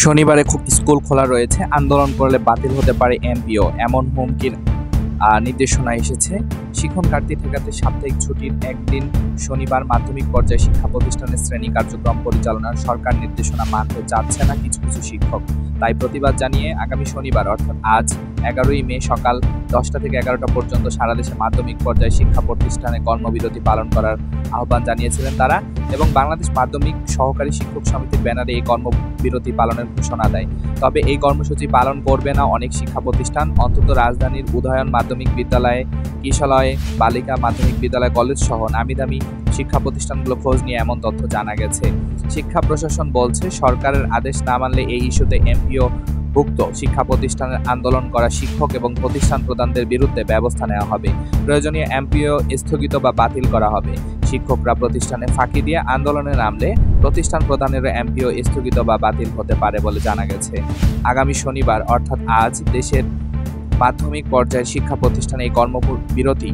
শনিবারে স্কুল খোলা রয়েছে, আন্দোলন করলে বাতিল হতে পারে এমপিও, এমন হুমকির নির্দেশনা এসেছে। শিক্ষণঘাটতি ঠেকাতে সাপ্তাহিক ছুটির একদিন শনিবার মাধ্যমিক পর্যায়ে শিক্ষা প্রতিষ্ঠানের শ্রেণী কার্যক্রম পরিচালনার সরকার নির্দেশনা মানতে চাচ্ছে না কিছু কিছু শিক্ষক। তাই প্রতিবাদ জানিয়ে আগামী শনিবার অর্থাৎ আজ 11ই মে সকাল 10টা থেকে 11টা পর্যন্ত সারা দেশে মাধ্যমিক পর্যায়ে শিক্ষা প্রতিষ্ঠানে কর্মবিরতি পালন করার আহ্বান জানিয়েছিলেন তারা, এবং বাংলাদেশ মাধ্যমিক সহকারী শিক্ষক সমিতির ব্যানারে এই কর্মবিরতি পালনের ঘোষণা দেয়। তবে এই কর্মসূচি পালন করবে না অনেক শিক্ষা প্রতিষ্ঠান, অন্তত রাজধানীর উদয়ন মাধ্যমিক বিদ্যালয়ে, কিশলয় বালিকা মাধ্যমিক বিদ্যালয়, কলেজ সহ নামিদামি শিক্ষা প্রতিষ্ঠানগুলো খোঁজ নিয়ে এমন তথ্য জানা গেছে। শিক্ষা প্রশাসন বলছে, সরকারের আদেশ না মানলে এই ইস্যুতে এমপিও ভুক্ত শিক্ষা প্রতিষ্ঠানের আন্দোলন করা শিক্ষক এবং প্রতিষ্ঠান প্রধানদের বিরুদ্ধে ব্যবস্থা নেওয়া হবে। প্রয়োজনীয় এমপিও স্থগিত বা বাতিল করা হবে। শিক্ষকরা প্রতিষ্ঠানে ফাঁকি দিয়ে আন্দোলনে নামলে প্রতিষ্ঠান প্রধানেরও এমপিও স্থগিত বা বাতিল হতে পারে বলে জানা গেছে। আগামী শনিবার অর্থাৎ আজ দেশের মাধ্যমিক পর্যায়ের শিক্ষা প্রতিষ্ঠানে এই কর্মবিরতি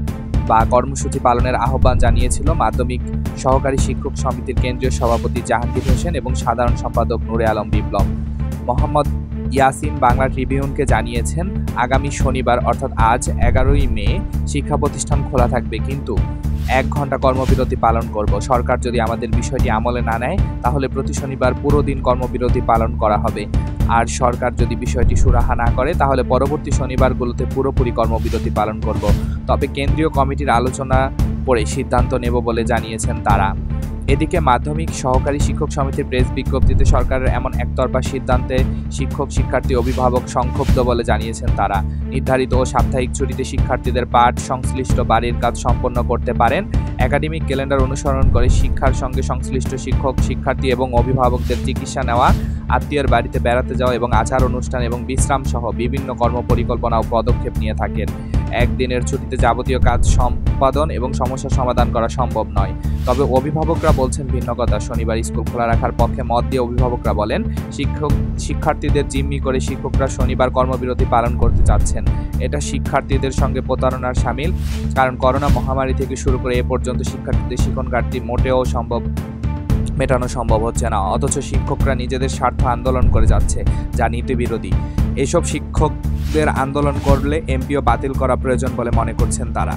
বা কর্মসূচি পালনের আহ্বান জানিয়েছিল মাধ্যমিক সহকারী শিক্ষক সমিতির কেন্দ্রীয় সভাপতি জাহাঙ্গীর হোসেন এবং সাধারণ সম্পাদক নূরে আলম বিপ্লব। মোহাম্মদ ইয়াসিন বাংলা ট্রিবিউনকে জানিয়েছেন, আগামী শনিবার অর্থাৎ আজ 11ই মে শিক্ষা প্রতিষ্ঠান খোলা থাকবে, কিন্তু 1 ঘন্টা কর্মবিরতি পালন করব। সরকার যদি আমাদের বিষয়টি আমলে না নেয় তাহলে প্রতি শনিবার পুরো দিন কর্মবিরতি পালন করা হবে। আর সরকার যদি বিষয়টি সুরাহা না করে তাহলে পরবর্তী শনিবারগুলোতে পুরোপুরি কর্মবিরতি পালন করব। তবে কেন্দ্রীয় কমিটির আলোচনা করে সিদ্ধান্ত নেব বলে জানিয়েছেন তারা। এদিকে মাধ্যমিক সহকারী শিক্ষক সমিতির প্রেস বিজ্ঞপ্তিতে সরকারের এমন একতরফা সিদ্ধান্তে শিক্ষক, শিক্ষার্থী, অভিভাবক সংক্ষুব্ধ বলে জানিয়েছেন তারা। নির্ধারিত ও সাপ্তাহিক ছুটিতে শিক্ষার্থীদের পাঠ সংশ্লিষ্ট বাড়ির কাজ সম্পন্ন করতে পারেন। একাডেমিক ক্যালেন্ডার অনুসরণ করে শিক্ষার সঙ্গে সংশ্লিষ্ট শিক্ষক, শিক্ষার্থী এবং অভিভাবকদের চিকিৎসা নেওয়া, আত্মীয়ের বাড়িতে বেড়াতে যাওয়া এবং আচার অনুষ্ঠান এবং বিশ্রাম সহ বিভিন্ন কর্মপরিকল্পনা ও পদক্ষেপ নিয়ে থাকেন। একদিনের ছুটিতে যাবতীয় কাজ সম্পাদন এবং সমস্যা সমাধান করা সম্ভব নয়। তবে অভিভাবকরা বলছেন ভিন্ন কথা। শনিবার স্কুল খোলা রাখার পক্ষে মত দিয়ে অভিভাবকরা বলেন, শিক্ষার্থীদের জিম্মি করে শিক্ষকরা শনিবার কর্মবিরতি পালন করতে চাচ্ছেন। এটা শিক্ষার্থীদের সঙ্গে প্রতারণার শামিল, কারণ করোনা মহামারী থেকে শুরু করে এ পর্যন্ত শিক্ষার্থীদের শিক্ষণঘাটতি মোটেও মেটানো সম্ভব হচ্ছে না, অথচ শিক্ষকরা নিজেদের স্বার্থ আন্দোলন করে যাচ্ছে, যা নীতি বিরোধী। এসব শিক্ষকদের আন্দোলন করলে এমপিও বাতিল করা প্রয়োজন বলে মনে করছেন তারা।